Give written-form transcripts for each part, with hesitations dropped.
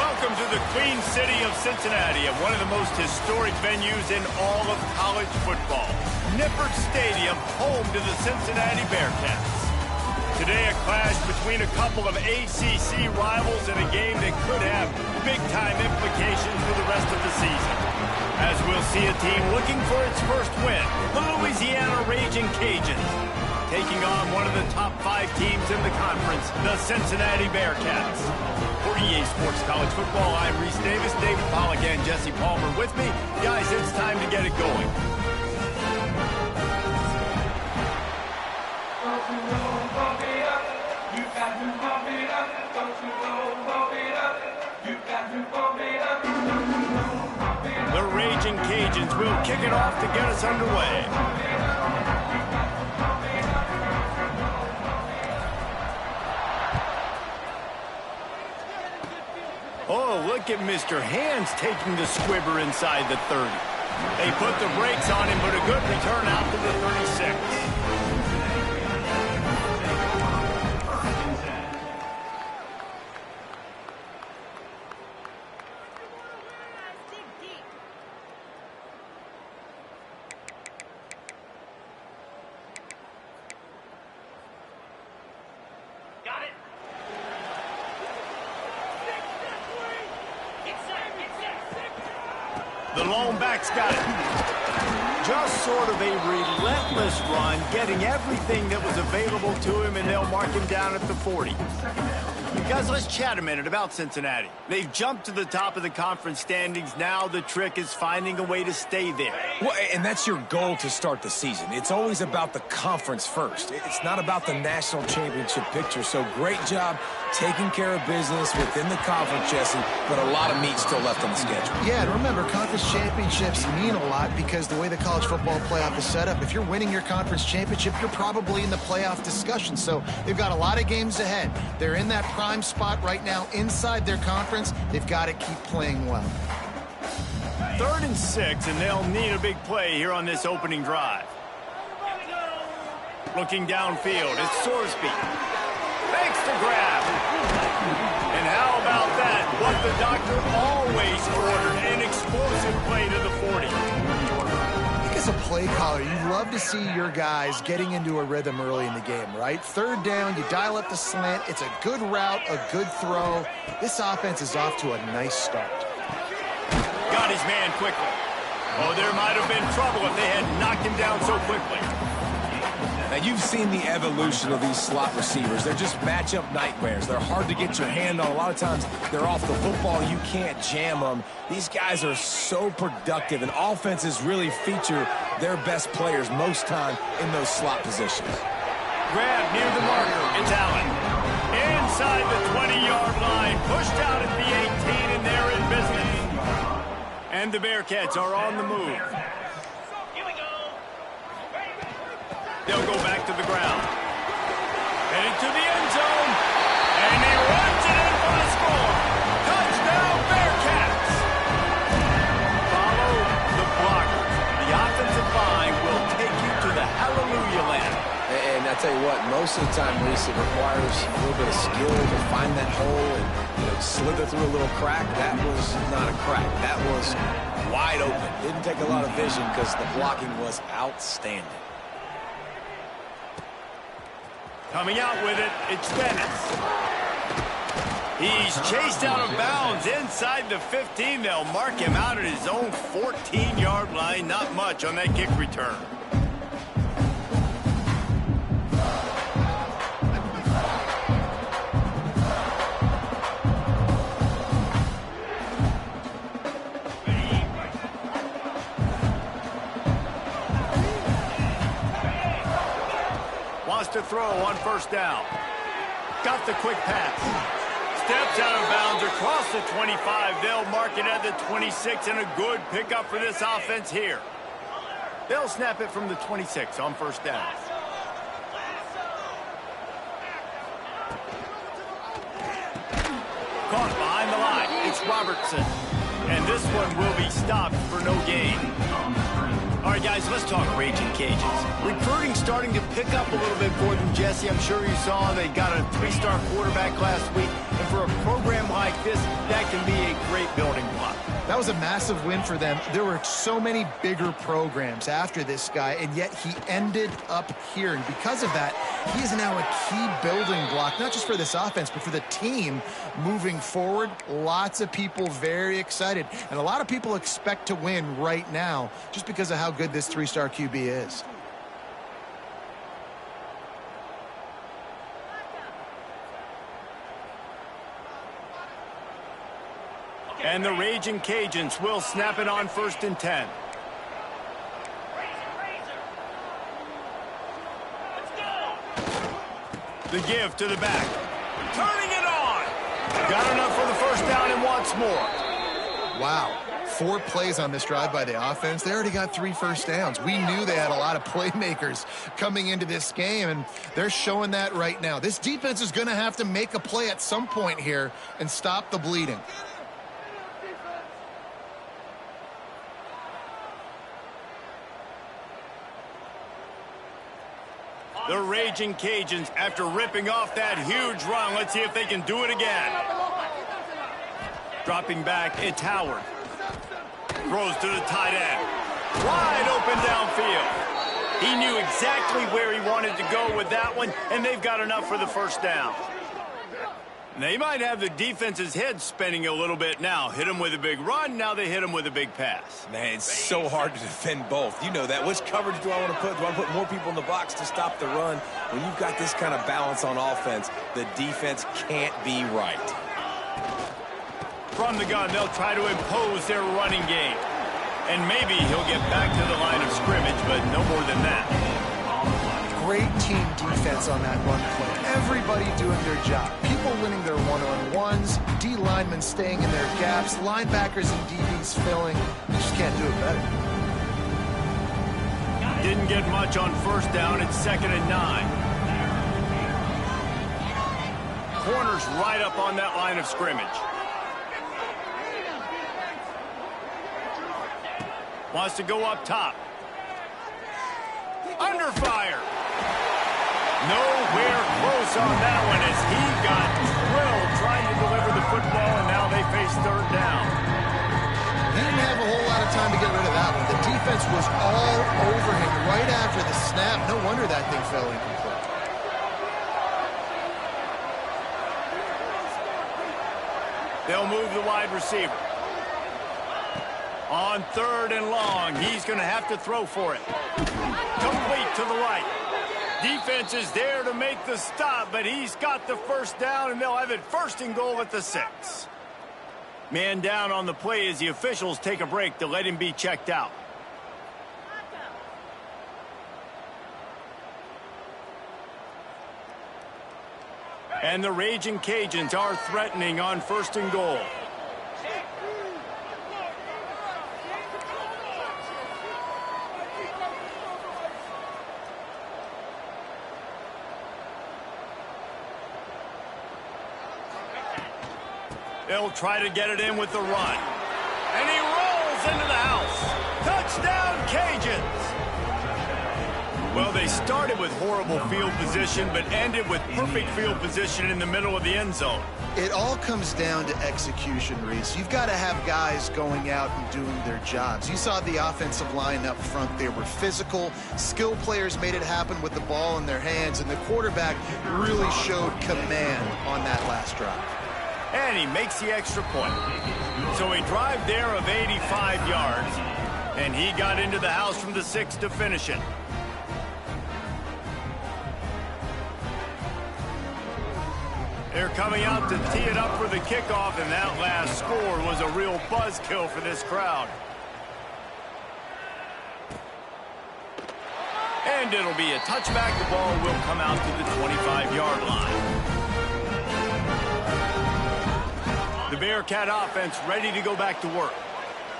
Welcome to the Queen City of Cincinnati and one of the most historic venues in all of college football. Nippert Stadium, home to the Cincinnati Bearcats. Today, a clash between a couple of ACC rivals in a game that could have big-time implications for the rest of the season. As we'll see a team looking for its first win, the Louisiana Ragin Cajuns, taking on one of the top 5 teams in the conference, the Cincinnati Bearcats. For EA Sports College Football, I'm Reese Davis, David Pollack, and Jesse Palmer with me. Guys, it's time to get it going. The Ragin Cajuns will kick it off to get us underway. Oh, look at Mr. Hands taking the squibber inside the 30. They put the brakes on him, but a good return out to the 36. The lone back's got it. Just sort of a relentless run, getting everything that was available to him, and they'll mark him down at the 40. Guys, let's chat a minute about Cincinnati. They've jumped to the top of the conference standings. Now the trick is finding a way to stay there. Well, and that's your goal to start the season. It's always about the conference first. It's not about the national championship picture. So great job taking care of business within the conference, Jesse, but a lot of meat still left on the schedule. Yeah, and remember, conference championships mean a lot because the way the college football playoff is set up, if you're winning your conference championship, you're probably in the playoff discussion. So they've got a lot of games ahead. They're in that prime spot right now inside their conference. They've got to keep playing well. 3rd and 6, and they'll need a big play here on this opening drive. Looking downfield, it's Sorsby. Makes the grab. And how about that? What the doctor always ordered, an explosive play to the 40. I think as a play caller, you love to see your guys getting into a rhythm early in the game, right? 3rd down, you dial up the slant. It's a good route, a good throw. This offense is off to a nice start. Got his man quickly. Oh, there might have been trouble if they had knocked him down so quickly. Now, you've seen the evolution of these slot receivers. They're just matchup nightmares. They're hard to get your hand on. A lot of times, they're off the football. You can't jam them. These guys are so productive, and offenses really feature their best players most time in those slot positions. Grab near the marker. It's Allen. Inside the 20-yard line. Pushed out at the 18, and they're in business. And the Bearcats are on the move. They'll go back to the ground. Headed to the end zone. And he runs it in for the score. Touchdown, Bearcats. Follow the blocker. The offensive line will take you to the hallelujah land. And I tell you what, most of the time, Reese, it requires a little bit of skill to find that hole and slither through a little crack. That was not a crack. That was wide open. Didn't take a lot of vision because the blocking was outstanding. Coming out with it, it's Dennis. He's chased out of bounds inside the 15. They'll mark him out at his own 14-yard line. Not much on that kick return. To throw on 1st down. Got the quick pass. Steps out of bounds across the 25. They'll mark it at the 26, and a good pickup for this offense here. They'll snap it from the 26 on 1st down. Caught behind the line. It's Robertson. And this one will be stopped for no gain. All right, guys, let's talk Ragin' Cajuns. Recruiting starting to pick up a little bit for them, Jesse. I'm sure you saw they got a 3-star quarterback last week. And for a program like this, that can be a great building block. That was a massive win for them. There were so many bigger programs after this guy, and yet he ended up here. And because of that, he is now a key building block, not just for this offense, but for the team moving forward. Lots of people very excited, and a lot of people expect to win right now just because of how good this 3-star QB is. And the Ragin' Cajuns will snap it on 1st and 10. The give to the back. Turning it on. Got enough for the 1st down and wants more. Wow. 4 plays on this drive by the offense. They already got 3 first downs. We knew they had a lot of playmakers coming into this game, and they're showing that right now. This defense is going to have to make a play at some point here and stop the bleeding. The Ragin' Cajuns, after ripping off that huge run, let's see if they can do it again. Dropping back, it's Howard. Throws to the tight end. Wide open downfield. He knew exactly where he wanted to go with that one, and they've got enough for the 1st down. They might have the defense's head spinning a little bit now. Hit him with a big run, now they hit him with a big pass. Man, it's so hard to defend both. You know that. Which coverage do I want to put? Do I put more people in the box to stop the run? When you've got this kind of balance on offense, the defense can't be right. From the gun, they'll try to impose their running game. And maybe he'll get back to the line of scrimmage, but no more than that. Great team defense on that run play. Everybody doing their job. People winning their one-on-ones, D linemen staying in their gaps, linebackers and DBs filling. You just can't do it better. Didn't get much on 1st down. It's 2nd and 9. Corners right up on that line of scrimmage. Wants to go up top. Under fire. Nowhere close on that one as he got drilled trying to deliver the football, and now they face 3rd down. He didn't have a whole lot of time to get rid of that one. The defense was all over him right after the snap. No wonder that thing fell incomplete. They'll move the wide receiver. On 3rd and long, he's going to have to throw for it. Complete to the right. Defense is there to make the stop, but he's got the 1st down, and they'll have it 1st and goal at the 6. Man down on the play as the officials take a break to let him be checked out. And the Ragin' Cajuns are threatening on 1st and goal. They'll try to get it in with the run. And he rolls into the house. Touchdown, Cajuns! Well, they started with horrible field position, but ended with perfect field position in the middle of the end zone. It all comes down to execution, Reese. You've got to have guys going out and doing their jobs. You saw the offensive line up front. They were physical. Skill players made it happen with the ball in their hands, and the quarterback really showed command on that last drive. And he makes the extra point. So a drive there of 85 yards, and he got into the house from the 6 to finish it. They're coming out to tee it up for the kickoff, and that last score was a real buzzkill for this crowd. And it'll be a touchback. The ball will come out to the 25-yard line. The Bearcat offense ready to go back to work.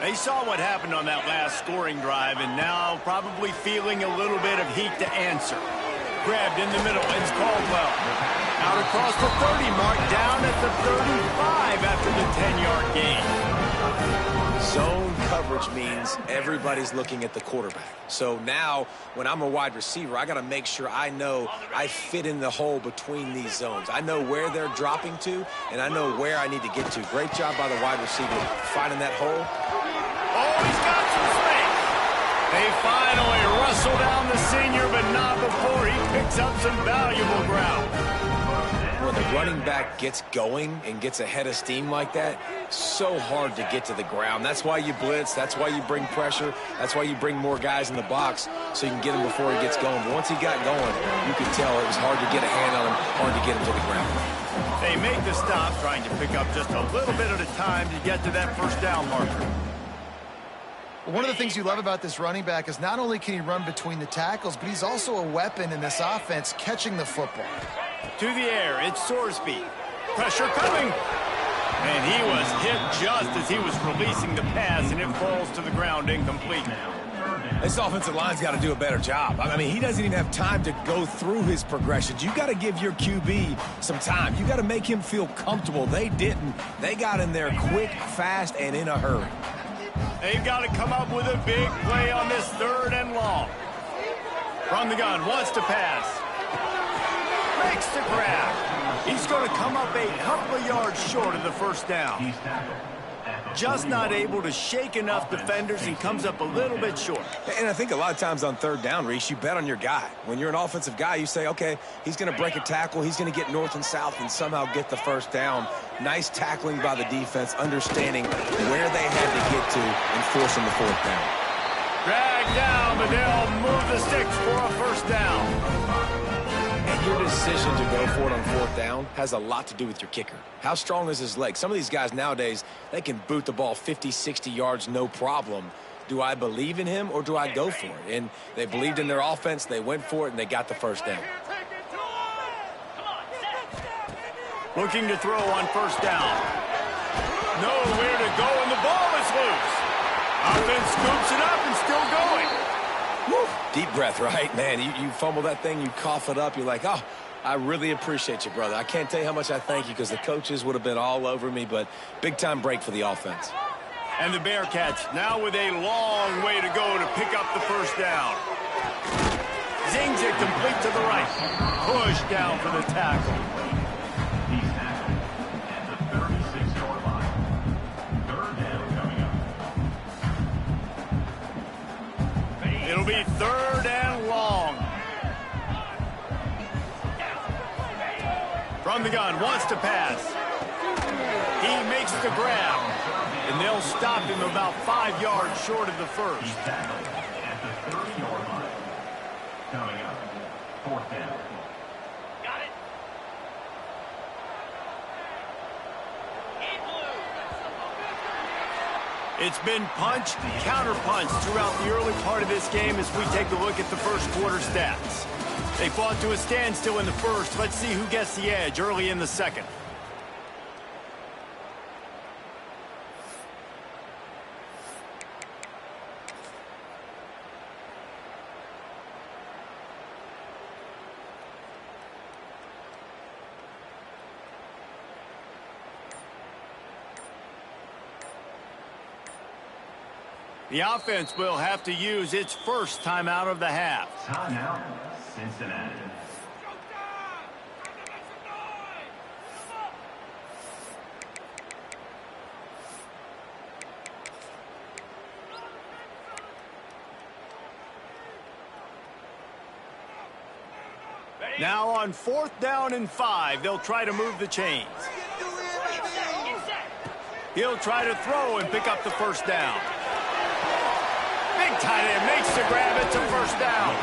They saw what happened on that last scoring drive, and now probably feeling a little bit of heat to answer. Grabbed in the middle, it's Caldwell. Out across the 30 mark, down at the 35 after the 10-yard gain. Zone coverage means everybody's looking at the quarterback. So now, when I'm a wide receiver, I got to make sure I know I fit in the hole between these zones. I know where they're dropping to, and I know where I need to get to. Great job by the wide receiver finding that hole. Oh, he's got some space. They finally rustle down the senior, but not before he picks up some valuable ground. When the running back gets going and gets ahead of steam like that, so hard to get to the ground. That's why you blitz. That's why you bring pressure. That's why you bring more guys in the box so you can get him before he gets going. But once he got going, you could tell it was hard to get a hand on him, hard to get him to the ground. They make the stop, trying to pick up just a little bit at a time to get to that first down marker. One of the things you love about this running back is not only can he run between the tackles, but he's also a weapon in this offense catching the football. To the air, it's Sorsby. Pressure coming. And he was hit just as he was releasing the pass, and it falls to the ground incomplete. This offensive line's got to do a better job. I mean, he doesn't even have time to go through his progressions. You got to give your QB some time. You got to make him feel comfortable. They didn't. They got in there quick, fast, and in a hurry. They've got to come up with a big play on this 3rd and long. From the gun, wants to pass. Makes the grab. He's going to come up a couple of yards short of the first down. Just not able to shake enough defenders and comes up a little bit short. And I think a lot of times on 3rd down, Reese, you bet on your guy. When you're an offensive guy, you say, okay, he's going to break a tackle. He's going to get north and south and somehow get the first down. Nice tackling by the defense, understanding where they had to get to and forcing the 4th down. Drag down, but they'll move the sticks for a first down. And your decision to go for it on 4th down has a lot to do with your kicker. How strong is his leg? Some of these guys nowadays, they can boot the ball 50, 60 yards, no problem. Do I believe in him or do I go for it? And they believed in their offense, they went for it, and they got the first down. Looking to throw on first down. Nowhere to go, and the ball is loose. Offense scoops it up and still going. Woo. Deep breath, right? Man, you fumble that thing, you cough it up, you're like, oh, I really appreciate you, brother. I can't tell you how much I thank you because the coaches would have been all over me, but big-time break for the offense. And the Bearcats now with a long way to go to pick up the first down. Zings it complete to the right. Push down for the tackle. He's tackled at the 36-yard line. 3rd down coming up. It'll be 3rd and long. From the gun, wants to pass. He makes the grab. And they'll stop him about 5 yards short of the first. He's tackled at the 30-yard line. Coming up, 4th down. Got it. It's been punch, counter-punch throughout the early part of this game as we take a look at the first quarter stats. They fought to a standstill in the first. Let's see who gets the edge early in the second. The offense will have to use its first timeout of the half. Timeout, Cincinnati. Now on 4th down and 5, they'll try to move the chains. He'll try to throw and pick up the first down. Big tight end makes the grab. It's a first down.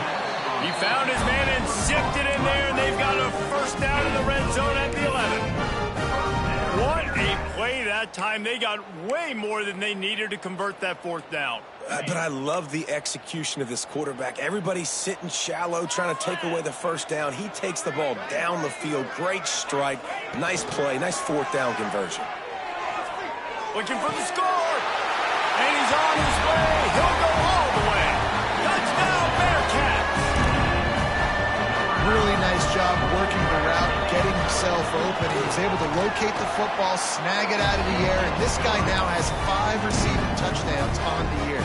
He found his man and zipped it in there, and they've got a first down in the red zone at the 11. What a play that time. They got way more than they needed to convert that 4th down. But I love the execution of this quarterback. Everybody's sitting shallow, trying to take away the first down. He takes the ball down the field. Great strike. Nice play. Nice 4th down conversion. Looking for the score. And he's on his way. He'll go all the way. Touchdown, Bearcats. Really nice job working the route, getting himself open. He was able to locate the football, snag it out of the air, and this guy now has 5 receiving touchdowns on the year.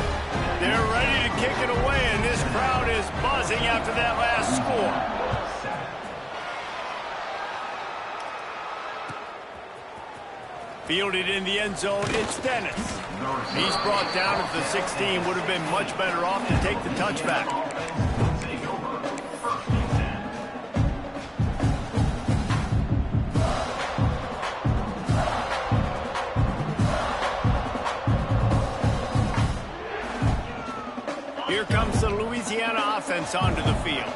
They're ready to kick it away, and this crowd is buzzing after that last score. Fielded in the end zone, it's Dennis. He's brought down at the 16. Would have been much better off to take the touchback. Here comes the Louisiana offense onto the field.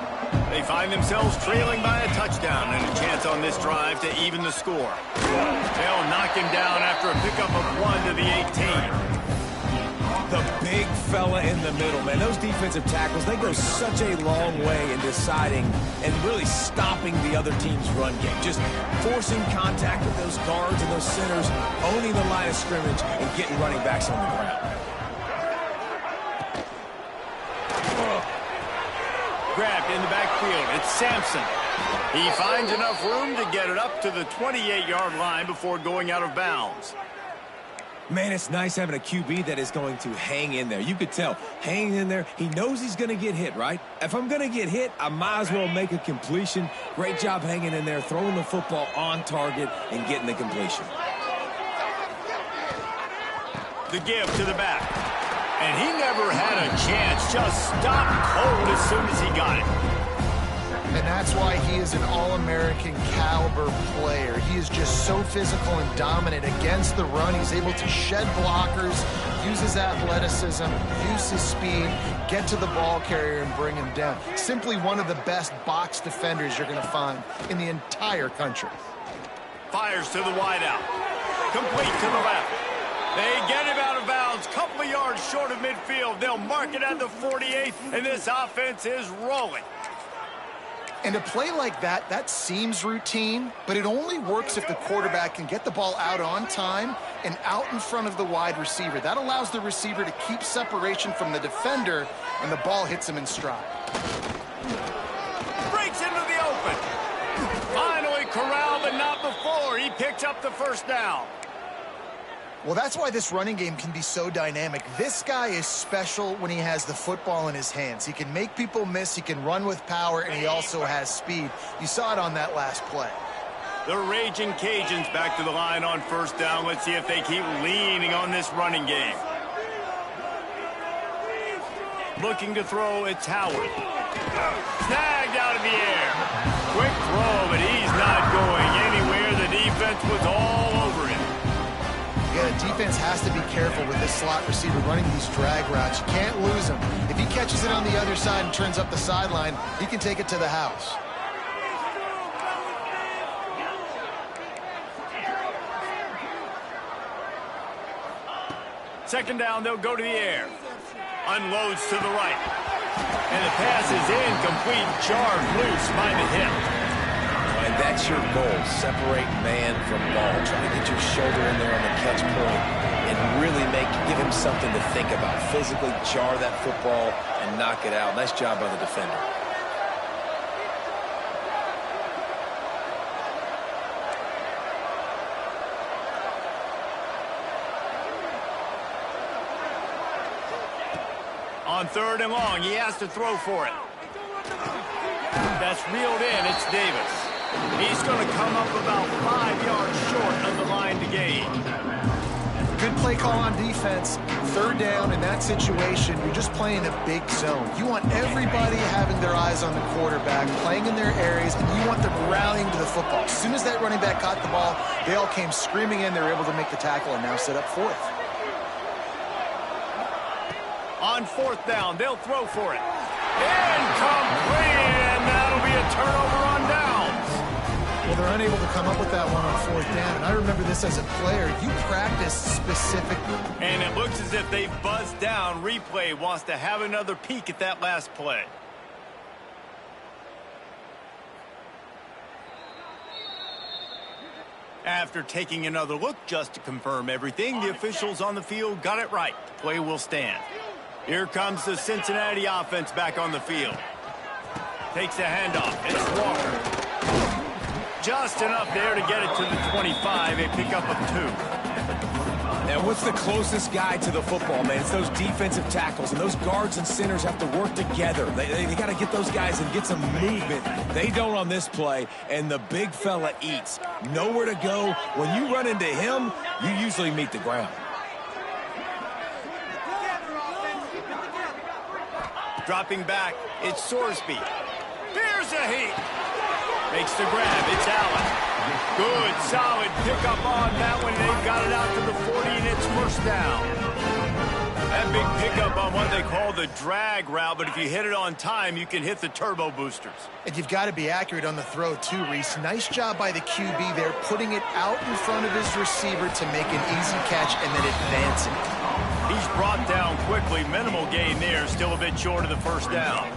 They find themselves trailing by a touchdown and a chance on this drive to even the score. They'll knock him down after a pickup of 1 to the 18. The big fella in the middle, man. Those defensive tackles, they go such a long way in deciding and really stopping the other team's run game. Just forcing contact with those guards and those centers, owning the line of scrimmage, and getting running backs on the ground. Grabbed in the backfield. It's Sampson. He finds enough room to get it up to the 28-yard line before going out of bounds. Man, it's nice having a QB that is going to hang in there. You could tell, hanging in there, he knows he's going to get hit, right? If I'm going to get hit, I might as well make a completion. Great job hanging in there, throwing the football on target, and getting the completion. The give to the back. And he never had a chance, just stopped cold as soon as he got it. And that's why he is an All-American caliber player. He is just so physical and dominant against the run. He's able to shed blockers, use his athleticism, use his speed, get to the ball carrier and bring him down. Simply one of the best box defenders you're going to find in the entire country. Fires to the wideout. Complete to the left. They get him out of bounds, couple of yards short of midfield. They'll mark it at the 48, and this offense is rolling. And a play like that, that seems routine, but it only works if the quarterback can get the ball out on time and out in front of the wide receiver. That allows the receiver to keep separation from the defender, and the ball hits him in stride. Breaks into the open. Finally corralled, but not before. He picks up the first down. Well, that's why this running game can be so dynamic. This guy is special when he has the football in his hands. He can make people miss, he can run with power, and he also has speed. You saw it on that last play. The Ragin' Cajuns back to the line on first down. Let's see if they keep leaning on this running game. Looking to throw, it's Howard. Snagged out of the air. Quick throw, but he's not going anywhere. The defense was all over him. Yeah, the defense has to be careful with this slot receiver running these drag routes. You can't lose him. If he catches it on the other side and turns up the sideline, he can take it to the house. Second down, they'll go to the air. Unloads to the right. And the pass is incomplete, jarred loose by the hip. And that's your goal, separate man from ball. Try to get your shoulder in there on the catch point and really give him something to think about. Physically jar that football and knock it out. Nice job by the defender. On third and long, he has to throw for it. That's reeled in, it's Davis. He's going to come up about 5 yards short of the line to gain. Good play call on defense. Third down in that situation, you're just playing a big zone. You want everybody having their eyes on the quarterback, playing in their areas, and you want them rallying to the football. As soon as that running back caught the ball, they all came screaming in. They were able to make the tackle and now set up fourth. On fourth down, they'll throw for it. Incomplete, and that'll be a turnover on downs. Well, they're unable to come up with that one on fourth down, and I remember this as a player. You practice specifically. And it looks as if they've buzzed down. Replay wants to have another peek at that last play. After taking another look just to confirm everything, the officials on the field got it right. The play will stand. Here comes the Cincinnati offense back on the field. Takes a handoff. It's Walker. Just enough there to get it to the 25, a pickup of 2. And what's the closest guy to the football, man? It's those defensive tackles, and those guards and centers have to work together. They got to get those guys and get some movement. They don't on this play, and the big fella eats. Nowhere to go. When you run into him, you usually meet the ground. Dropping back, it's Sorsby. There's a heat. Makes the grab, it's Allen. Good, solid pickup on that one. They've got it out to the 40, and it's first down. That big pickup on what they call the drag route, but if you hit it on time, you can hit the turbo boosters. And you've got to be accurate on the throw, too, Reese. Nice job by the QB there, putting it out in front of his receiver to make an easy catch and then advancing. He's brought down quickly. Minimal gain there, still a bit short of the first down.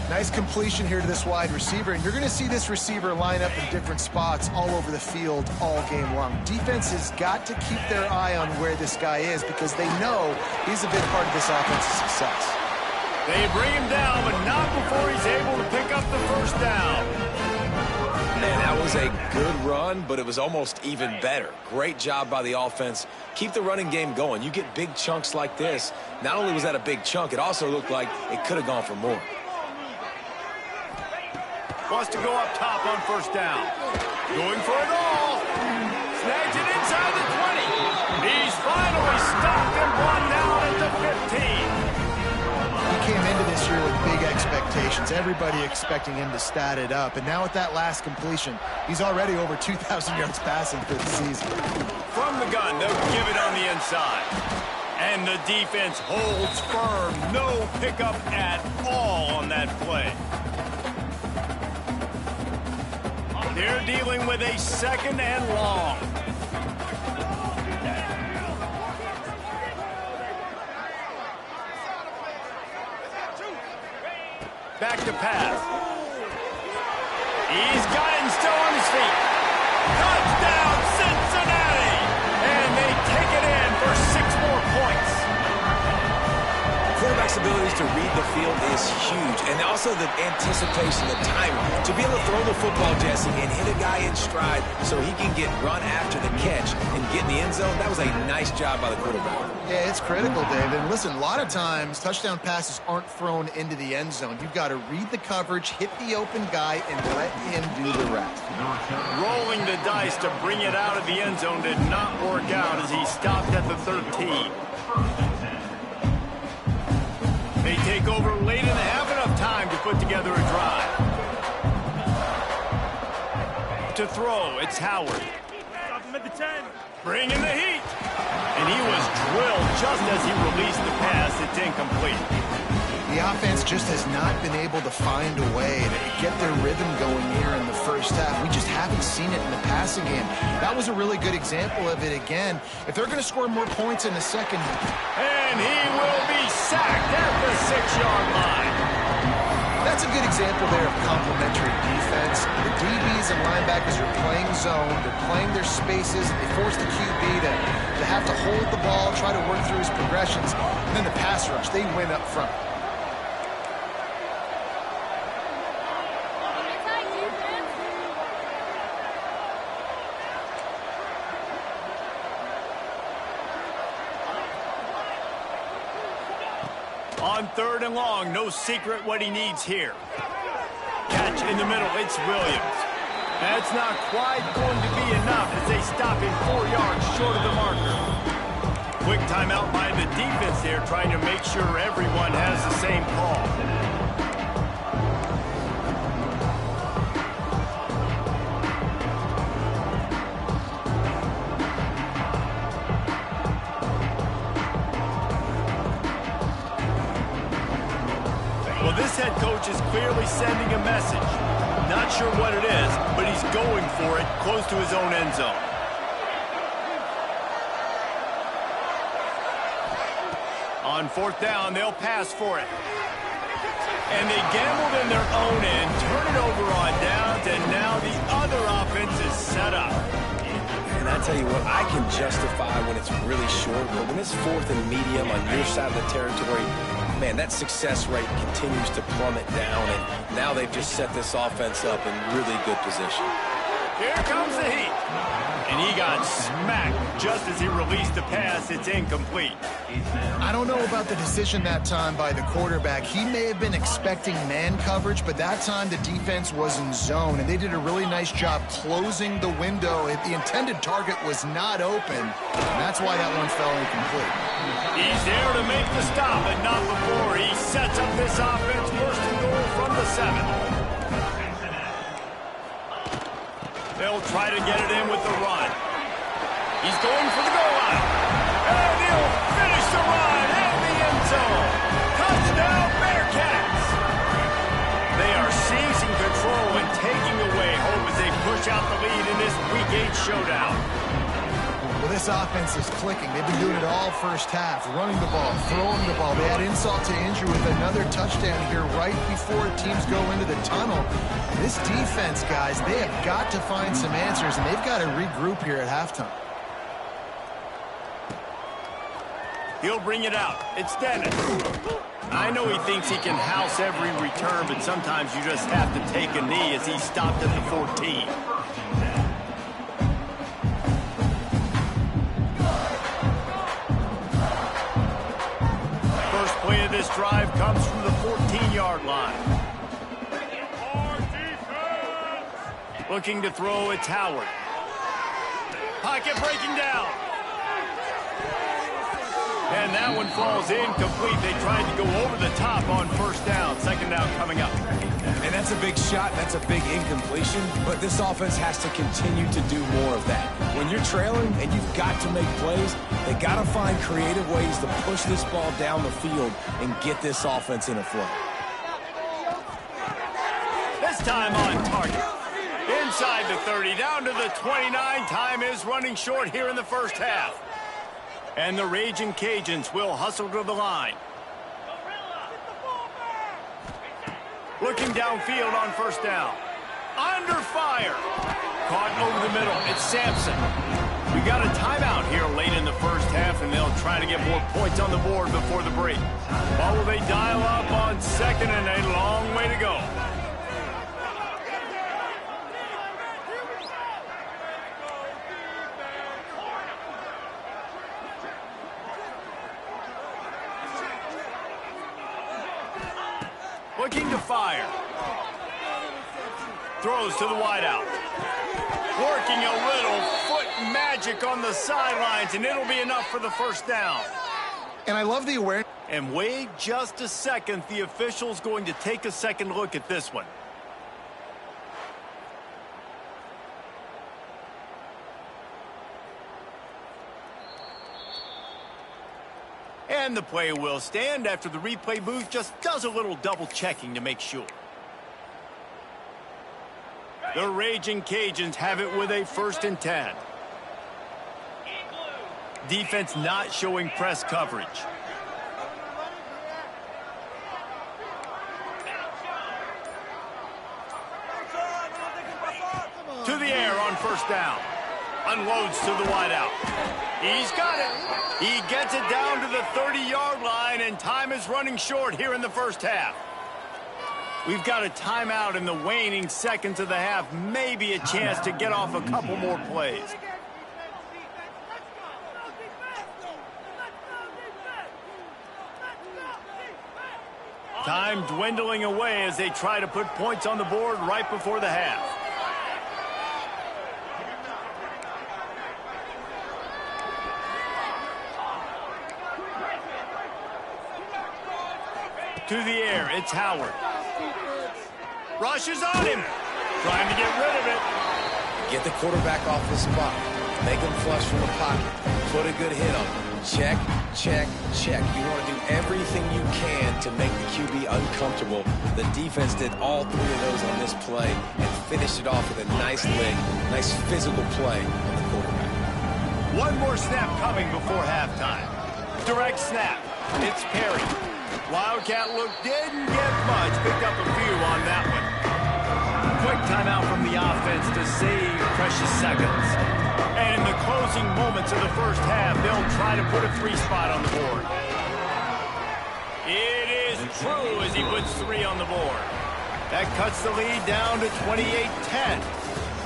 Nice completion here to this wide receiver, and you're going to see this receiver line up in different spots all over the field all game long. Defense has got to keep their eye on where this guy is because they know he's a big part of this offense's success. They bring him down, but not before he's able to pick up the first down. Man, that was a good run, but it was almost even better. Great job by the offense. Keep the running game going. You get big chunks like this. Not only was that a big chunk, it also looked like it could have gone for more. Wants to go up top on first down. Going for it all. Snags it inside the 20. He's finally stopped and brought down at the 15. He came into this year with big expectations. Everybody expecting him to stat it up. And now with that last completion, he's already over 2,000 yards passing for the season. From the gun, they'll give it on the inside. And the defense holds firm. No pickup at all on that play. They're dealing with a second and long. Back to pass. He's got it and still on his feet. Touchdown, Cincinnati! And they take it in for 6 more points. Quarterback's abilities to read the field is huge, and also the anticipation, the timing. To be able to throw the football, Jesse, and hit a guy in stride so he can get run after the catch and get in the end zone, that was a nice job by the quarterback. Yeah, it's critical, David. And listen, a lot of times touchdown passes aren't thrown into the end zone. You've got to read the coverage, hit the open guy, and let him do the rest. Rolling the dice to bring it out of the end zone did not work out as he stopped at the 13. They take over late and have enough time to put together a drive. To throw, it's Howard. Bringing the heat. And he was drilled just as he released the pass. It's incomplete. The offense just has not been able to find a way to get their rhythm going here in the first half. We just haven't seen it in the passing game. That was a really good example of it again. If they're going to score more points in the second. And he will be sacked at the 6-yard line. That's a good example there of complementary defense. The DBs and linebackers are playing zone. They're playing their spaces. They force the QB to have to hold the ball, try to work through his progressions. And then the pass rush, they win up front. On 3rd and long, no secret what he needs here. Catch in the middle, it's Williams. That's not quite going to be enough as they stop him 4 yards short of the marker. Quick timeout by the defense there, trying to make sure everyone has the same call. Well, this head coach is clearly sending a message. Not sure what it is, but he's going for it close to his own end zone. On 4th down, they'll pass for it. And they gambled in their own end, turn it over on downs, and now the other offense is set up. And I tell you what, I can justify when it's really short, but when it's 4th and medium on your side of the territory, man, that success rate continues to plummet down, and now they've just set this offense up in really good position. Here comes the heat. And he got smacked just as he released the pass. It's incomplete. I don't know about the decision that time by the quarterback. He may have been expecting man coverage, but that time the defense was in zone, and they did a really nice job closing the window. The intended target was not open, and that's why that one fell incomplete. He's there to make the stop, but not before. He sets up this offense, first and goal from the 7. They'll try to get it in with the run. He's going for the goal line. And he'll finish the run in the end zone. Touchdown, Bearcats. They are seizing control and taking away hope as they push out the lead in this Week 8 showdown. Well, this offense is clicking. They've been doing it all first half, running the ball, throwing the ball. They had insult to injury with another touchdown here right before teams go into the tunnel. This defense, guys, they have got to find some answers, and they've got to regroup here at halftime. He'll bring it out. It's Dennis. I know he thinks he can house every return, but sometimes you just have to take a knee as he stopped at the 14. First play of this drive comes from the 14-yard line. Looking to throw, it's Howard. Pocket breaking down. And that one falls incomplete. They tried to go over the top on first down. Second down coming up. And that's a big shot. That's a big incompletion. But this offense has to continue to do more of that. When you're trailing and you've got to make plays, they got to find creative ways to push this ball down the field and get this offense in a flow. This time on target. Inside the 30, down to the 29. Time is running short here in the first half. And the Ragin' Cajuns will hustle to the line. Looking downfield on first down. Under fire. Caught over the middle. It's Sampson. We got a timeout here late in the first half, and they'll try to get more points on the board before the break. Or will they dial up on second and a long way to go? Looking to fire. Throws to the wideout. Working a little foot magic on the sidelines, and it'll be enough for the first down. And I love the awareness. And wait just a second. The official's going to take a second look at this one. And the play will stand after the replay booth just does a little double checking to make sure. The Ragin' Cajuns have it with a 1st and 10. Defense not showing press coverage. To the air on first down. Unloads to the wideout. He's got it. He gets it down to the 30-yard line, and time is running short here in the first half. We've got a timeout in the waning seconds of the half. Maybe a chance to get off a couple more plays. Time dwindling away as they try to put points on the board right before the half. To the air, it's Howard. Rushes on him. Trying to get rid of it. Get the quarterback off the spot. Make him flush from the pocket. Put a good hit on him. Check, check, check. You want to do everything you can to make the QB uncomfortable. The defense did all 3 of those on this play and finished it off with a nice lick, nice physical play on the quarterback. One more snap coming before halftime. Direct snap. It's Perry. Wildcat look didn't get much. Picked up a few on that one. Quick timeout from the offense to save precious seconds. And in the closing moments of the first half, they'll try to put a 3 spot on the board. It true as he puts 3 on the board. That cuts the lead down to 28-10.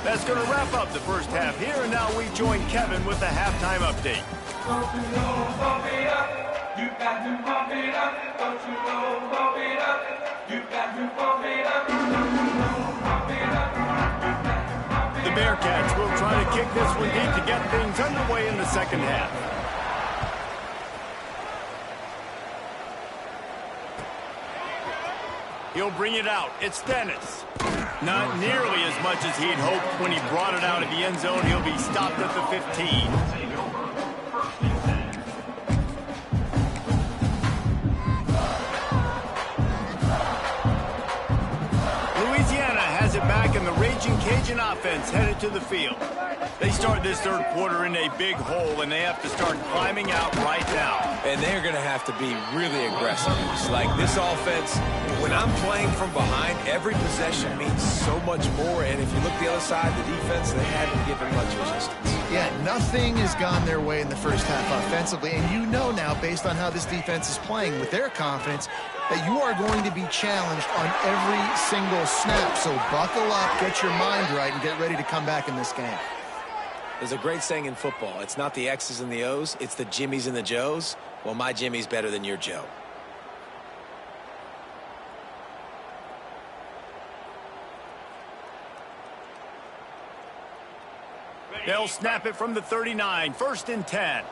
That's going to wrap up the first half here, and now we join Kevin with the halftime update. Don't you know, pump it up. You got to pump it up. Don't you know, pump it up. You got to pump it up. Don't you know, pump it up. The Bearcats will try to kick this one deep to get things underway in the second half. He'll bring it out. It's Dennis. Not nearly as much as he'd hoped when he brought it out of the end zone. He'll be stopped at the 15. Louisiana has it back, and the Ragin' Cajun offense headed to the field. They start this third quarter in a big hole, and they have to start climbing out right now. And they're going to have to be really aggressive. It's like this offense, when I'm playing from behind, every possession means so much more. And if you look the other side, the defense, they haven't given much resistance. Yeah, nothing has gone their way in the first half offensively. And you know now, based on how this defense is playing with their confidence, that you are going to be challenged on every single snap. So buckle up, get your mind right, and get ready to come back in this game. There's a great saying in football. It's not the X's and the O's, it's the Jimmies and the Joes. Well, my Jimmy's better than your Joe. They'll snap it from the 39, 1st and 10.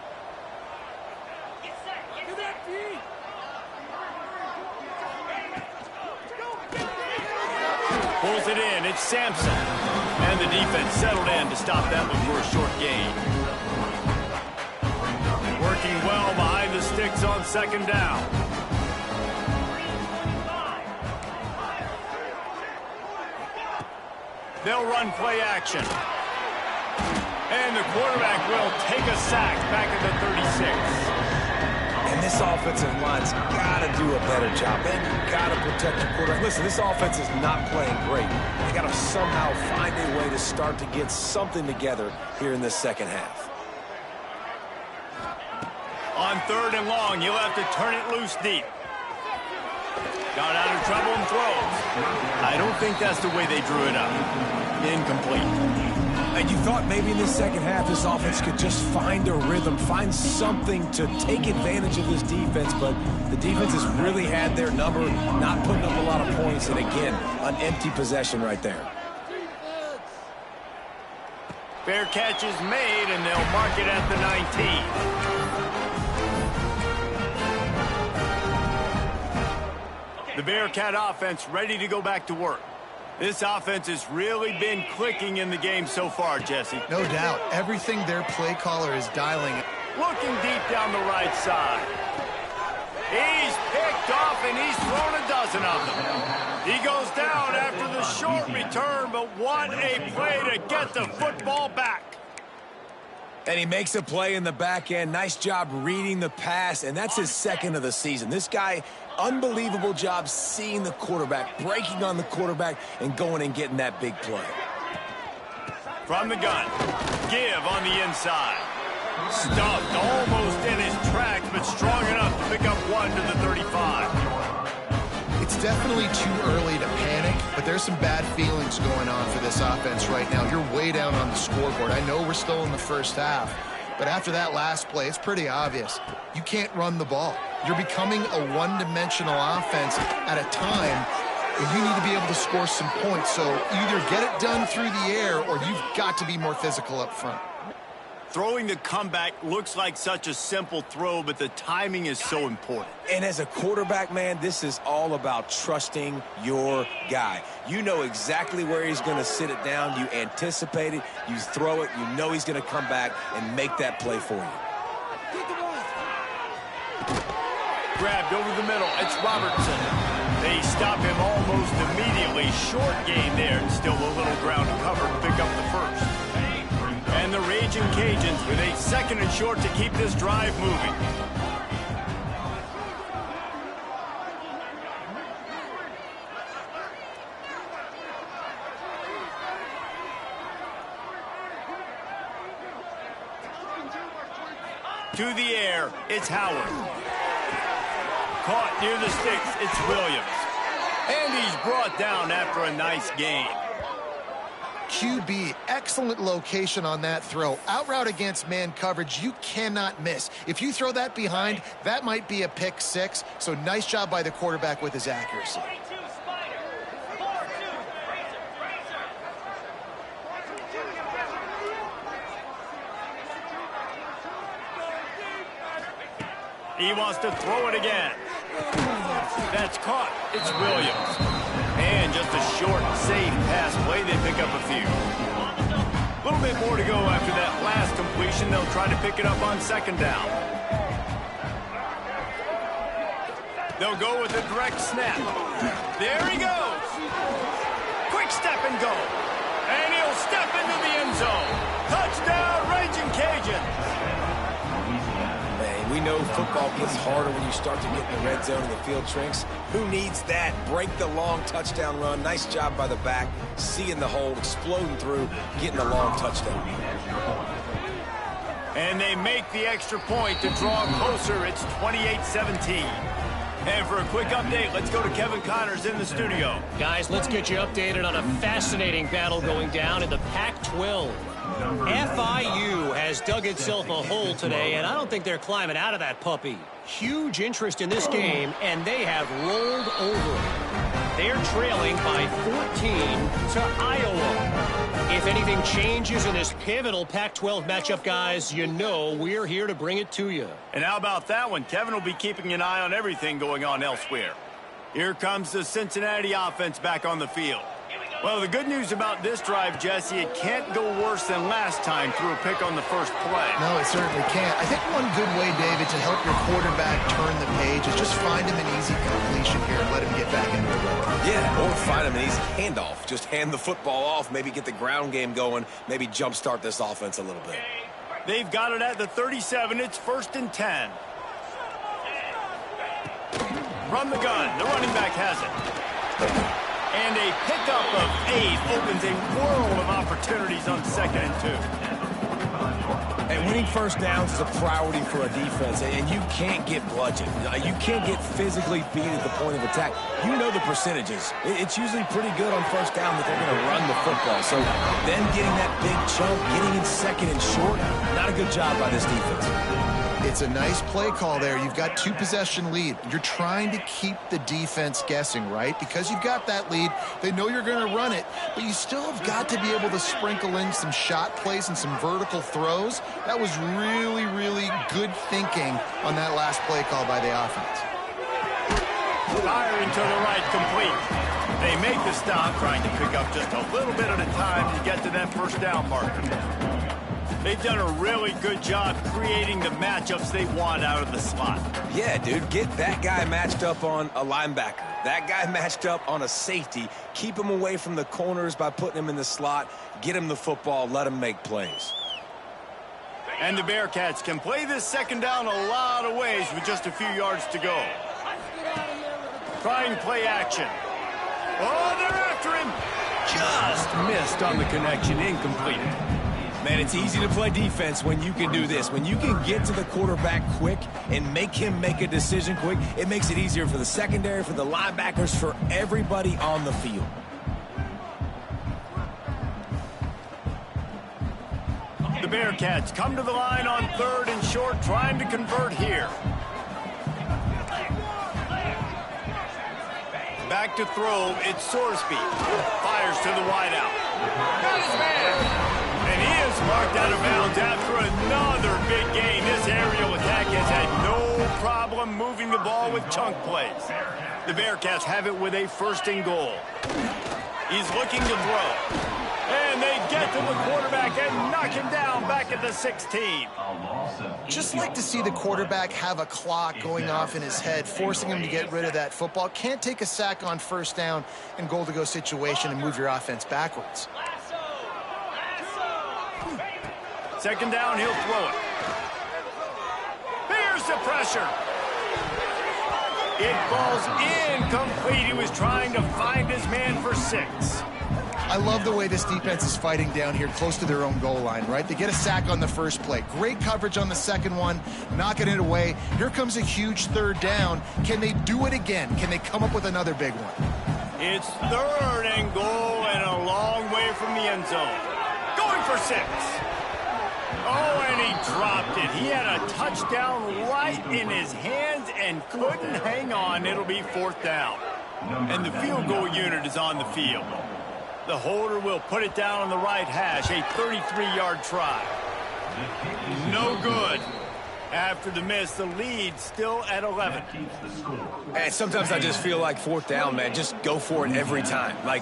Pulls it in, it's Sampson. And the defense settled in to stop that one for a short gain. Working well behind the sticks on 2nd down. They'll run play action. And the quarterback will take a sack back at the 36. And this offensive line's got to do a better job. And you got to protect your quarterback. Listen, this offense is not playing great. They got to somehow find a way to start to get something together here in this second half. On 3rd and long, you'll have to turn it loose deep. Got out of trouble and throws. I don't think that's the way they drew it up. Incomplete. And you thought maybe in this second half this offense could just find a rhythm, find something to take advantage of this defense, but the defense has really had their number, not putting up a lot of points, and again, an empty possession right there. Fair catch is made, and they'll mark it at the 19. The Bearcat offense ready to go back to work. This offense has really been clicking in the game so far, Jesse. No doubt. Everything their play caller is dialing. Looking deep down the right side. He's picked off, and he's thrown a dozen of them. He goes down after the short return, but what a play to get the football back. And he makes a play in the back end. Nice job reading the pass, and that's his 2nd of the season. This guy, unbelievable job seeing the quarterback, breaking on the quarterback, and going and getting that big play. From the gun, give on the inside. Stuffed almost in his tracks, but strong enough to pick up 1 to the 35. It's definitely too early to panic, but there's some bad feelings going on for this offense right now. You're way down on the scoreboard. I know we're still in the first half, but after that last play, it's pretty obvious. You can't run the ball. You're becoming a one-dimensional offense at a time where you need to be able to score some points. So either get it done through the air or you've got to be more physical up front. Throwing the comeback looks like such a simple throw, but the timing is so important. And as a quarterback, man, this is all about trusting your guy. You know exactly where he's going to sit it down. You anticipate it. You throw it. You know he's going to come back and make that play for you. Grabbed over the middle. It's Robertson. They stop him almost immediately. Short gain there, and still a little ground to cover to pick up the first. And the Ragin' Cajuns with a 2nd and short to keep this drive moving. To the air, it's Howard. caught near the sticks. It's Williams. And he's brought down after a nice gain. QB, excellent location on that throw. Out route against man coverage, you cannot miss. If you throw that behind, that might be a pick six. So nice job by the quarterback with his accuracy. He wants to throw it again. That's caught. It's Williams. And just a short, safe pass play. They pick up a few. A little bit more to go after that last completion. They'll try to pick it up on second down. They'll go with a direct snap. There he goes. Quick step and go. And he'll step into the end zone. Touchdown, Ragin' Cajun. We know football gets harder when you start to get in the red zone and the field shrinks. Who needs that? Break the long touchdown run. Nice job by the back. Seeing the hole, exploding through, getting the long touchdown. And they make the extra point to draw closer. It's 28-17. And for a quick update, let's go to Kevin Connors in the studio. Guys, let's get you updated on a fascinating battle going down in the Pac-12. FIU has dug itself a hole today, and I don't think they're climbing out of that puppy. Huge interest in this game, and they have rolled over. They're trailing by 14 to Iowa. If anything changes in this pivotal Pac-12 matchup, guys, you know we're here to bring it to you. And how about that one? Kevin will be keeping an eye on everything going on elsewhere. Here comes the Cincinnati offense back on the field. Well, the good news about this drive, Jesse, it can't go worse than last time through a pick on the first play. No, it certainly can't. I think one good way, David, to help your quarterback turn the page is just find him an easy completion here and let him get back into the rhythm. Yeah, or find him an easy handoff. Just hand the football off, maybe get the ground game going, maybe jumpstart this offense a little bit. They've got it at the 37. It's 1st and 10. From the gun, the running back has it. And a pickup of 8 opens a world of opportunities on 2nd and 2. And winning first downs is a priority for a defense, and you can't get bludgeoned. You can't get physically beat at the point of attack. You know the percentages. It's usually pretty good on first down that they're going to run the football. So then getting that big chunk, getting in 2nd and short, not a good job by this defense. It's a nice play call there. You've got 2-possession lead. You're trying to keep the defense guessing, right? Because you've got that lead, they know you're going to run it, but you still have got to be able to sprinkle in some shot plays and some vertical throws. That was really, really good thinking on that last play call by the offense. Firing to the right, complete. They make the stop, trying to pick up just a little bit at a time to get to that first down marker. They've done a really good job creating the matchups they want out of the slot. Yeah, dude, get that guy matched up on a linebacker. That guy matched up on a safety. Keep him away from the corners by putting him in the slot. Get him the football. Let him make plays. And the Bearcats can play this second down a lot of ways with just a few yards to go. Trying play action. Oh, they're after him. Just missed on the connection. Incomplete. Man, it's easy to play defense when you can do this. When you can get to the quarterback quick and make him make a decision quick, it makes it easier for the secondary, for the linebackers, for everybody on the field. The Bearcats come to the line on 3rd and short, trying to convert here. Back to throw, it's Sorsby. Fires to the wideout. Got his man! And he is marked out of bounds after another big gain. This aerial attack has had no problem moving the ball with chunk plays. The Bearcats have it with a 1st and goal. He's looking to throw. And they get to the quarterback and knock him down back at the 16. Just like to see the quarterback have a clock going off in his head, forcing him to get rid of that football. Can't take a sack on 1st down and goal-to-go situation and move your offense backwards. 2nd down, he'll throw it. Here's the pressure. It falls incomplete. He was trying to find his man for 6. I love the way this defense is fighting down here close to their own goal line, right? They get a sack on the first play. Great coverage on the second one, knocking it away. Here comes a huge third down. Can they do it again? Can they come up with another big one? It's 3rd and goal and a long way from the end zone. Going for 6. Oh, and he dropped it. He had a touchdown right in his hands and couldn't hang on. It'll be 4th down. And the field goal unit is on the field. The holder will put it down on the right hash, a 33-yard try. No good. After the miss, the lead still at 11. And sometimes I just feel like 4th down, man. Just go for it every time. Like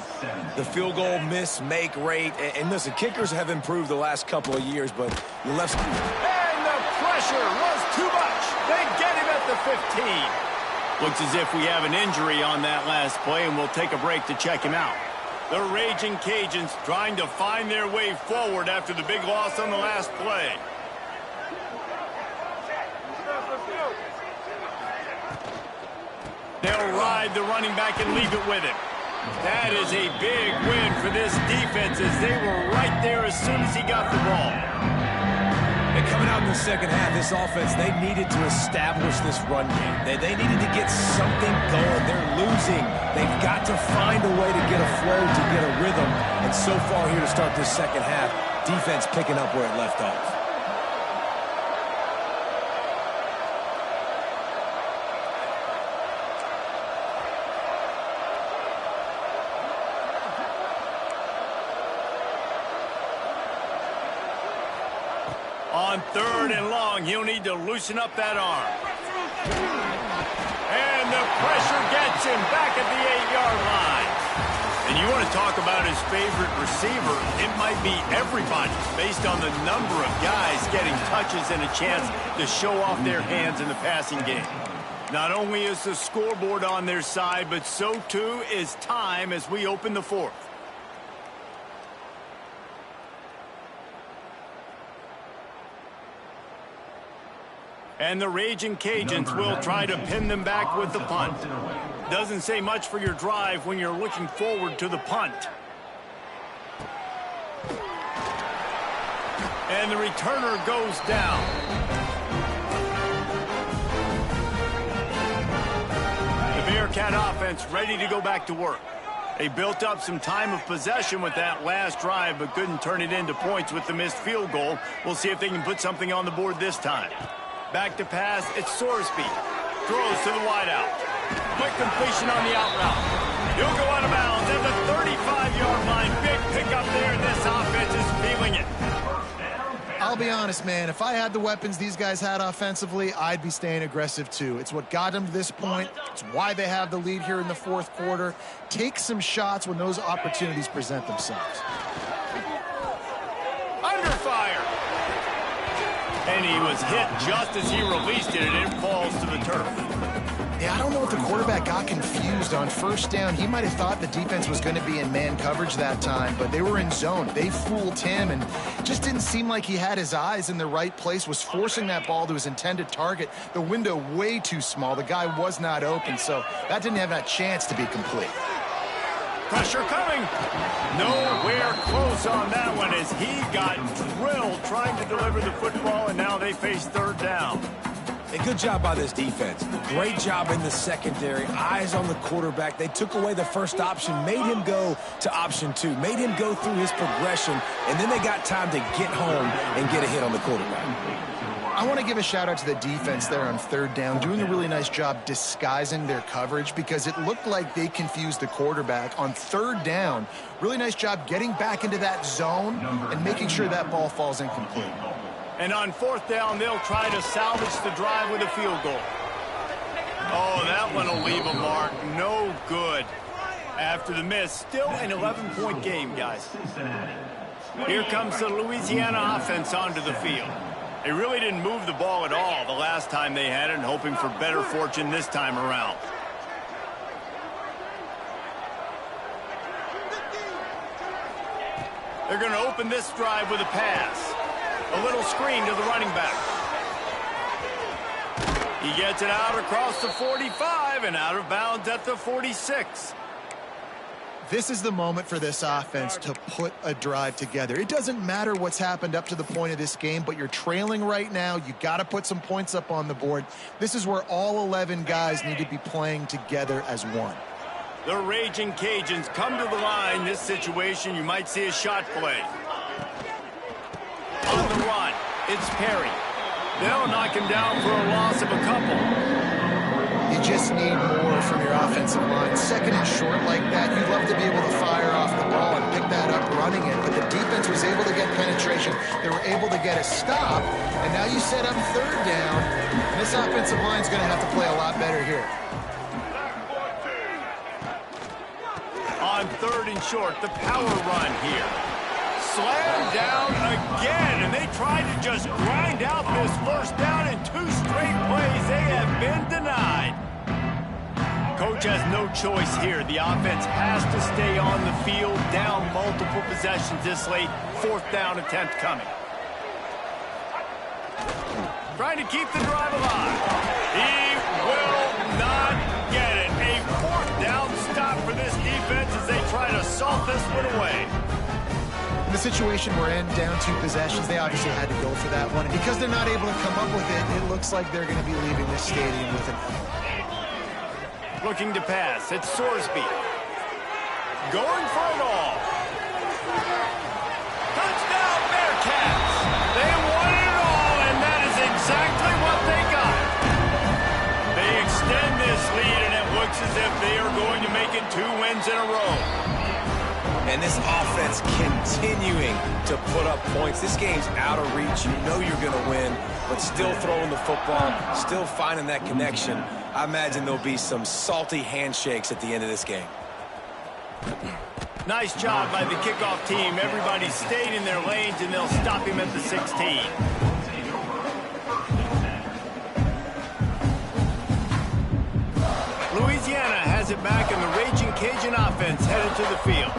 the field goal miss, make rate. And listen, kickers have improved the last couple of years, but you left. And the pressure was too much. They get him at the 15. Looks as if we have an injury on that last play, and we'll take a break to check him out. The Ragin' Cajuns trying to find their way forward after the big loss on the last play. They'll ride the running back and leave it with him. That is a big win for this defense as they were right there as soon as he got the ball. And coming out in the second half, this offense, they needed to establish this run game. They needed to get something going. They're losing. They've got to find a way to get a flow, to get a rhythm. And so far here to start this second half, defense picking up where it left off. On 3rd and long, he'll need to loosen up that arm. And the pressure gets him back at the 8-yard line. And you want to talk about his favorite receiver, it might be everybody based on the number of guys getting touches and a chance to show off their hands in the passing game. Not only is the scoreboard on their side, but so too is time as we open the 4th. And the Ragin' Cajuns will try to pin them back with the punt. Doesn't say much for your drive when you're looking forward to the punt. And the returner goes down. The Bearcat offense ready to go back to work. They built up some time of possession with that last drive, but couldn't turn it into points with the missed field goal. We'll see if they can put something on the board this time. Back to pass, it's Sorsby. Throws to the wideout. Quick completion on the out route. He'll go out of bounds at the 35-yard line. Big pickup there, and this offense is feeling it. I'll be honest, man. If I had the weapons these guys had offensively, I'd be staying aggressive too. It's what got them to this point. It's why they have the lead here in the 4th quarter. Take some shots when those opportunities present themselves. Under fire. And he was hit just as he released it, and it falls to the turf. Yeah, I don't know if the quarterback got confused on 1st down. He might have thought the defense was going to be in man coverage that time, but they were in zone. They fooled him, and just didn't seem like he had his eyes in the right place, was forcing that ball to his intended target. The window way too small. The guy was not open, so that didn't have that chance to be complete. Pressure coming. Nowhere close on that one as he got drilled trying to deliver the football, and now they face 3rd down. A good job by this defense. Great job in the secondary. Eyes on the quarterback. They took away the first option, made him go to option 2, made him go through his progression, and then they got time to get home and get a hit on the quarterback. I want to give a shout out to the defense there on 3rd down, doing a really nice job disguising their coverage because it looked like they confused the quarterback on 3rd down. Really nice job getting back into that zone and making sure that ball falls incomplete. And on 4th down, they'll try to salvage the drive with a field goal. Oh, that one will leave a mark. No good. After the miss, still an 11-point game, guys. Here comes the Louisiana offense onto the field. They really didn't move the ball at all the last time they had it, hoping for better fortune this time around. They're going to open this drive with a pass. A little screen to the running back. He gets it out across the 45 and out of bounds at the 46. This is the moment for this offense to put a drive together. It doesn't matter what's happened up to the point of this game, but you're trailing right now. You got to put some points up on the board. This is where all 11 guys need to be playing together as one. The Ragin' Cajuns come to the line. This situation, you might see a shot play. On the run, it's Perry. They'll knock him down for a loss of a couple. You just need more from your offensive line. Second and short like that, you'd love to be able to fire off the ball and pick that up running it, but the defense was able to get penetration. They were able to get a stop, and now you set up third down, and this offensive line is going to have to play a lot better here. On third and short, the power run here. Slammed down again, and they tried to just grind out this first down in 2 straight plays. They have been denied. Coach has no choice here. The offense has to stay on the field, down multiple possessions this late. 4th down attempt coming. Trying to keep the drive alive. He will not get it. A 4th down stop for this defense as they try to salt this one away. In the situation we're in, down 2 possessions, they obviously had to go for that one. And because they're not able to come up with it, it looks like they're going to be leaving this stadium with it. Looking to pass, it's Sorsby. Going for it all. Touchdown, Bearcats! They won it all, and that is exactly what they got. They extend this lead, and it looks as if they are going to make it 2 wins in a row. And this offense continuing to put up points. This game's out of reach. You know you're going to win, but still throwing the football, still finding that connection. I imagine there'll be some salty handshakes at the end of this game. Nice job by the kickoff team. Everybody stayed in their lanes, and they'll stop him at the 16. Louisiana has it back, and the Ragin' Cajun offense headed to the field.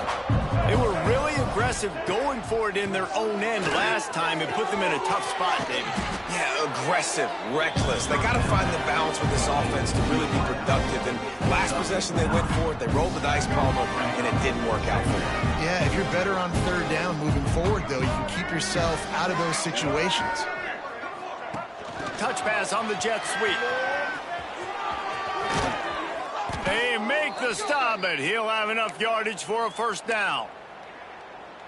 They were really aggressive going for it in their own end last time. It put them in a tough spot, David. Yeah, aggressive, reckless. They got to find the balance with this offense to really be productive. And last possession, they went for it. They rolled the dice, Palmer, and it didn't work out for them. Yeah, if you're better on third down moving forward, though, you can keep yourself out of those situations. Touch pass on the jet sweep. They make the stop, but he'll have enough yardage for a 1st down.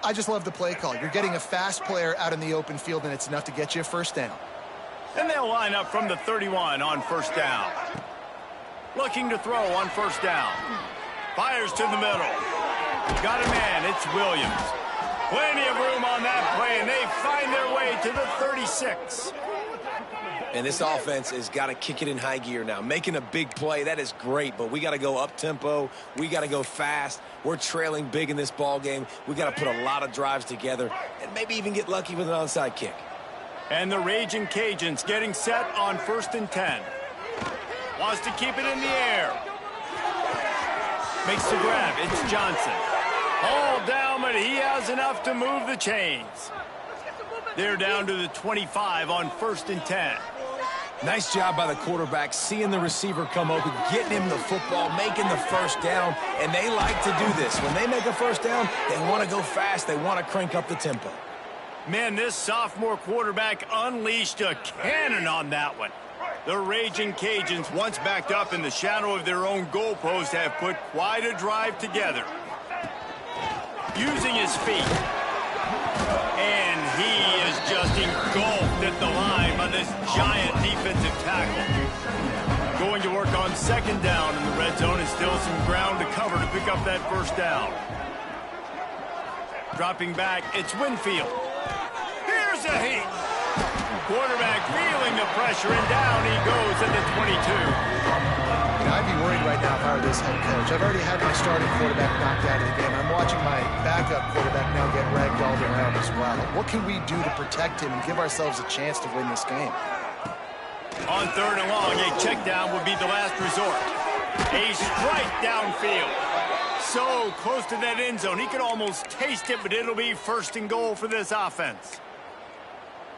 I just love the play call. You're getting a fast player out in the open field, and it's enough to get you a 1st down. And they'll line up from the 31 on 1st down. Looking to throw on 1st down. Fires to the middle. Got a man. It's Williams. Plenty of room on that play, and they find their way to the 36. And this offense has got to kick it in high gear now. Making a big play, that is great, but we got to go up-tempo. We got to go fast. We're trailing big in this ball game. We got to put a lot of drives together and maybe even get lucky with an onside kick. And the Ragin' Cajuns getting set on 1st and 10. Wants to keep it in the air. Makes the grab. It's Johnson. All down, but he has enough to move the chains. They're down to the 25 on 1st and 10. Nice job by the quarterback, seeing the receiver come open, getting him the football, making the 1st down, and they like to do this. When they make a 1st down, they want to go fast. They want to crank up the tempo. Man, this sophomore quarterback unleashed a cannon on that one. The Ragin' Cajuns, once backed up in the shadow of their own goalpost, have put quite a drive together. Using his feet. And he is just engulfed at the line by this giant defensive tackle. Going to work on 2nd down in the red zone, and still some ground to cover to pick up that 1st down. Dropping back, it's Winfield. Here's a heat. Quarterback feeling the pressure, and down he goes at the 22. I'd be worried right now if I were this head coach. I've already had my starting quarterback knocked out of the game. I'm watching my backup quarterback now get ragdolled around as well. What can we do to protect him and give ourselves a chance to win this game? On 3rd and long, a check down would be the last resort. A strike downfield. So close to that end zone. He could almost taste it, but it'll be 1st and goal for this offense.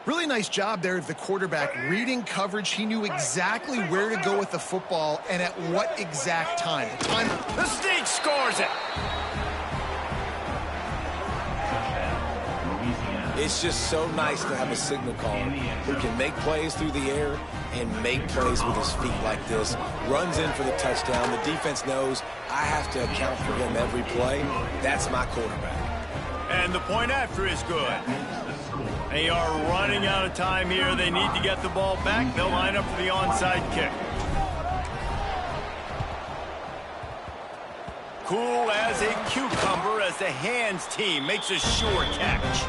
Really nice job there of the quarterback reading coverage. He knew exactly where to go with the football and at what exact time. The sneak scores it. It's just so nice to have a signal caller who can make plays through the air and make plays with his feet like this. Runs in for the touchdown. The defense knows I have to account for him every play. That's my quarterback. And the point after is good. They are running out of time here. They need to get the ball back. They'll line up for the onside kick. Cool as a cucumber as the hands team makes a sure catch.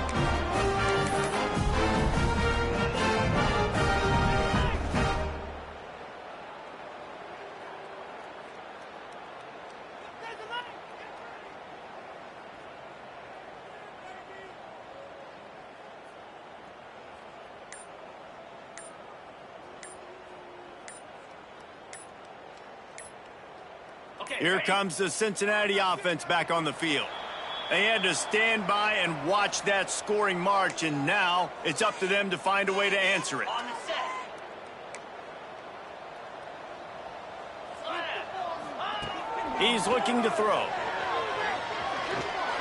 Here comes the Cincinnati offense back on the field. They had to stand by and watch that scoring march, and now it's up to them to find a way to answer it. He's looking to throw.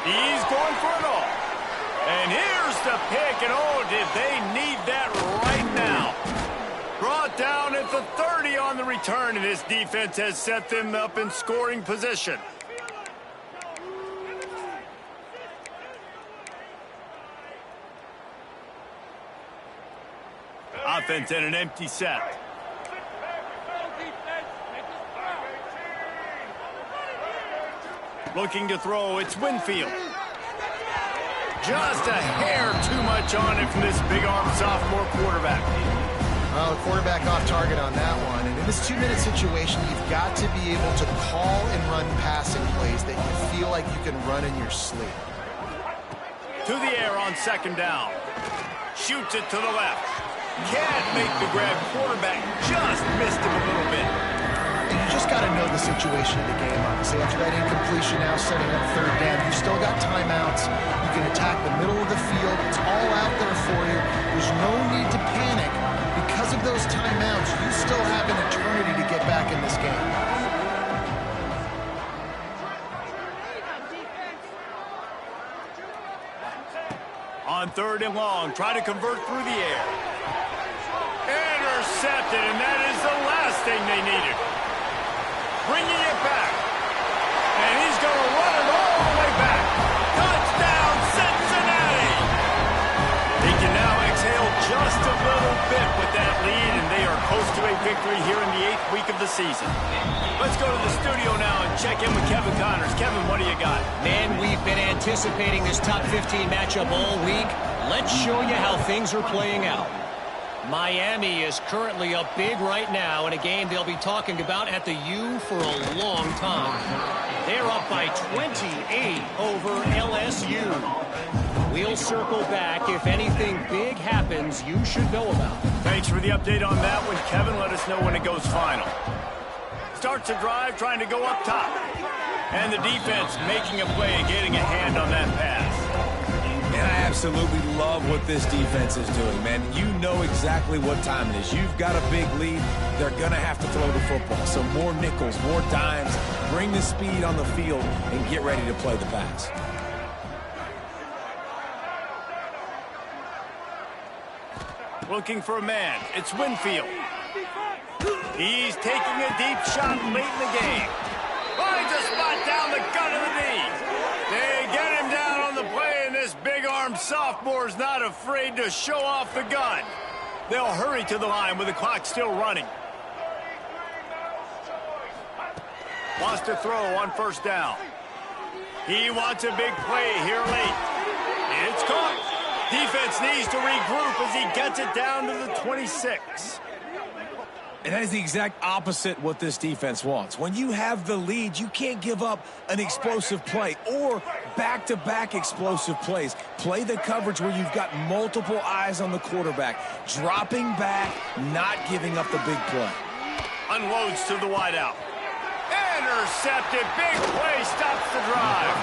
He's going for it all. And here's the pick, and oh, did they need that right now. Brought down at the 30 on the return, and his defense has set them up in scoring position. Offense in an empty set. Looking to throw, it's Winfield. Just a hair too much on it from this big-arm sophomore quarterback. Well, the quarterback off target on that one. And in this 2-minute situation, you've got to be able to call and run passing plays that you feel like you can run in your sleep. To the air on second down. Shoots it to the left. Can't make the grab. Quarterback just missed him a little bit. And you just got to know the situation of the game, obviously. After that incompletion, now setting up third down, you've still got timeouts. You can attack the middle of the field. It's all out there for you. There's no need to panic. Because of those timeouts, you still have an eternity to get back in this game. On third and long, try to convert through the air. Intercepted, and that is the last thing they needed. Bringing it back. And he's going to run it all the way back. Touchdown, Cincinnati! He can now exhale just a little bit with that lead, and they are close to a victory here in the 8th week of the season. Let's go to the studio now and check in with Kevin Connors. Kevin, what do you got? Man, we've been anticipating this top 15 matchup all week. Let's show you how things are playing out. Miami is currently up big right now in a game they'll be talking about at the U for a long time. They're up by 28 over LSU. We'll circle back. If anything big happens, you should know about it. Thanks for the update on that one, Kevin. Let us know when it goes final. Starts a drive trying to go up top. And the defense making a play and getting a hand on that pass. And I absolutely love what this defense is doing, man. You know exactly what time it is. You've got a big lead. They're going to have to throw the football. So more nickels, more dimes. Bring the speed on the field and get ready to play the pass. Looking for a man. It's Winfield. He's taking a deep shot late in the game. Finds a spot down the gut of the knee. They get him down on the play, and this big-armed sophomore is not afraid to show off the gun. They'll hurry to the line with the clock still running. Wants to throw on first down. He wants a big play here late. It's caught. Defense needs to regroup as he gets it down to the 26. And that is the exact opposite what this defense wants. When you have the lead, you can't give up an explosive play or back-to-back explosive plays. Play the coverage where you've got multiple eyes on the quarterback. Dropping back, not giving up the big play. Unloads to the wideout. Intercepted. Big play stops the drive.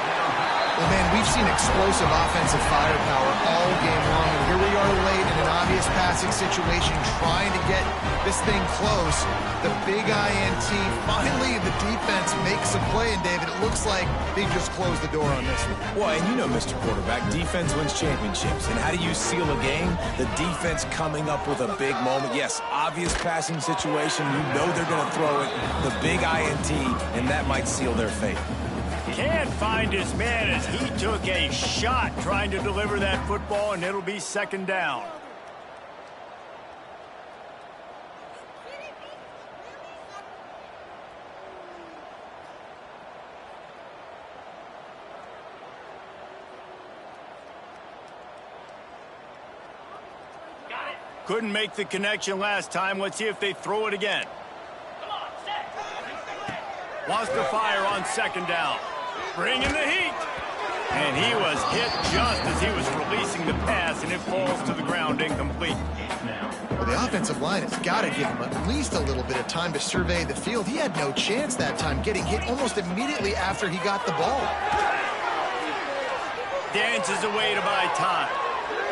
Well, man, we've seen explosive offensive firepower all game long, and here we are late in an obvious passing situation trying to get this thing close. The big INT, finally the defense makes a play, and David, it looks like they just closed the door on this one. Well, and you know, Mr. Quarterback, defense wins championships. And how do you seal a game? The defense coming up with a big moment. Yes, obvious passing situation. You know they're going to throw it. The big INT, and that might seal their fate. Can't find his man as he took a shot trying to deliver that football, and it'll be second down. Couldn't make the connection last time. Let's see if they throw it again. Wants to fire on second down. Bringing the heat. And he was hit just as he was releasing the pass, and it falls to the ground incomplete. Well, the offensive line has got to give him at least a little bit of time to survey the field. He had no chance that time, getting hit almost immediately after he got the ball. Dances away to buy time.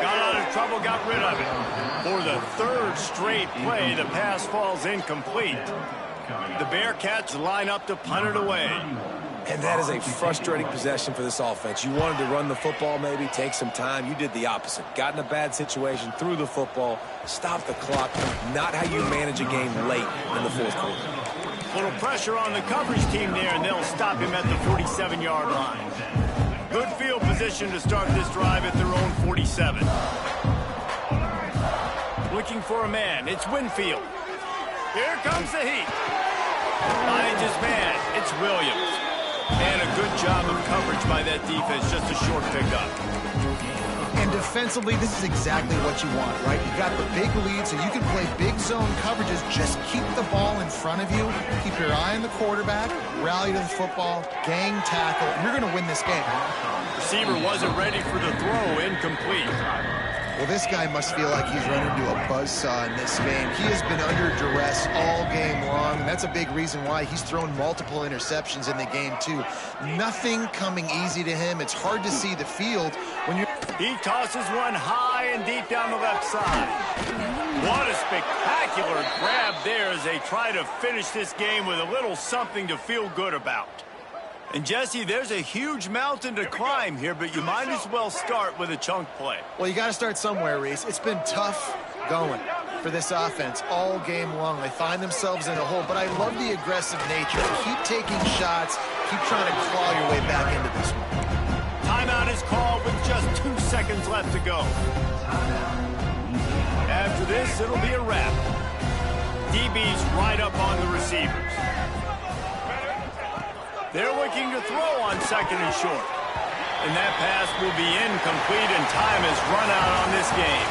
Got out of trouble, got rid of it. For the third straight play, the pass falls incomplete. The Bearcats line up to punt it away. And that is a frustrating possession for this offense. You wanted to run the football, maybe take some time. You did the opposite. Got in a bad situation, threw the football, stopped the clock. Not how you manage a game late in the fourth quarter. Little pressure on the coverage team there, and they'll stop him at the 47-yard line. Good field position to start this drive at their own 47. Looking for a man. It's Winfield. Here comes the heat. Finds his man. It's Williams. And a good job of coverage by that defense. Just a short pickup. And defensively, this is exactly what you want, right? You got the big lead, so you can play big zone coverages. Just keep the ball in front of you. Keep your eye on the quarterback. Rally to the football. Gang tackle. And you're going to win this game. Receiver wasn't ready for the throw. Incomplete. Well, this guy must feel like he's run into a buzzsaw in this game. He has been under duress all game long, and that's a big reason why he's thrown multiple interceptions in the game, too. Nothing coming easy to him. It's hard to see the field when you're... He tosses one high and deep down the left side. What a spectacular grab there as they try to finish this game with a little something to feel good about. And, Jesse, there's a huge mountain to climb here, but you might as well start with a chunk play. Well, you got to start somewhere, Reese. It's been tough going for this offense all game long. They find themselves in a hole, but I love the aggressive nature. Keep taking shots. Keep trying to claw your way back into this one. Timeout is called with just 2 seconds left to go. After this, it'll be a wrap. DB's right up on the receivers. They're looking to throw on second and short. And that pass will be incomplete, and time has run out on this game.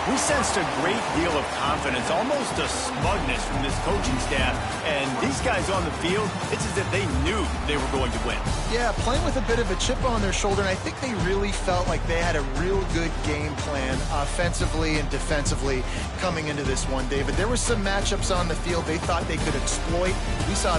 We sensed a great deal of confidence, almost a smugness from this coaching staff. And these guys on the field, it's as if they knew they were going to win. Yeah, playing with a bit of a chip on their shoulder, and I think they really felt like they had a real good game plan offensively and defensively coming into this one, David. There were some matchups on the field they thought they could exploit. We saw